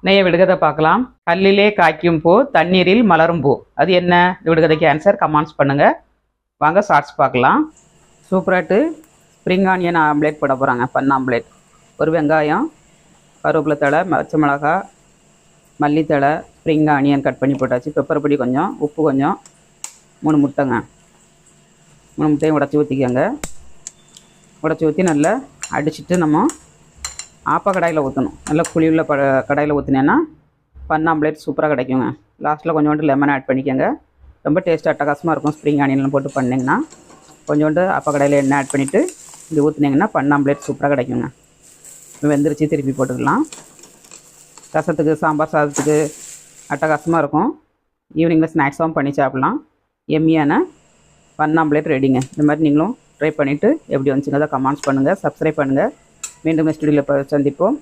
நெய்ய விடுகதை பார்க்கலாம். கல்லிலே காய்க்கும் பூ, தண்ணீரில் மலரும் பூ. அது என்ன? இந்த விடுகதைக்கு ஆன்சர் கமெண்ட்ஸ் பண்ணுங்கள். வாங்க ஷார்ட்ஸ் பார்க்கலாம். சூப்பராட்டு ஸ்ப்ரிங் ஆனியன் ஆம்லேட் போட போகிறாங்க. பன் ஆம்லேட். ஒரு வெங்காயம், கருவேப்பிலை தழை, பச்சை மிளகாய், மல்லித்தழை, ஸ்ப்ரிங் ஆனியன் கட் பண்ணி போட்டாச்சு. பெப்பர் பொடி கொஞ்சம், உப்பு கொஞ்சம், 3 முட்டைங்க. 3 முட்டையும் உடச்சி ஊற்றிக்கோங்க. உடச்சி ஊற்றி நல்லா அடிச்சுட்டு நம்ம ஆப்பா கடாயில் ஊற்றணும். நல்லா புளியுள்ள கடாயில் ஊற்றினேன்னா பன் ஆம்லேட் சூப்பராக கிடைக்குங்க. லாஸ்ட்டில் கொஞ்சோண்டு லெமன் ஆட் பண்ணிக்கோங்க. ரொம்ப டேஸ்ட் அட்டகாசமாக இருக்கும். ஸ்ப்ரிங் ஆனியன்லாம் போட்டு பண்ணிங்கன்னா கொஞ்சோண்டு ஆப்பா கடாயில் எண்ணெய் ஆட் பண்ணிவிட்டு இது ஊற்றினீங்கன்னா பன் ஆம்லேட் சூப்பராக கிடைக்குங்க. வெந்துருச்சு, திருப்பி போட்டுக்கலாம். ரசத்துக்கு, சாம்பார் சாதத்துக்கு அட்டகாசமாக இருக்கும். ஈவினிங்கில் ஸ்நாக்ஸாகவும் பண்ணி சாப்பிட்லாம். எம்மியான பன் ஆம்லேட் ரெடிங்க. இந்த மாதிரி நீங்களும் ட்ரை பண்ணிவிட்டு எப்படி வந்துச்சுங்கிறத கமெண்ட்ஸ் பண்ணுங்கள், சப்ஸ்கிரைப் பண்ணுங்கள். மீண்டும் ஸ்டுடியோவில் சந்திப்போம்.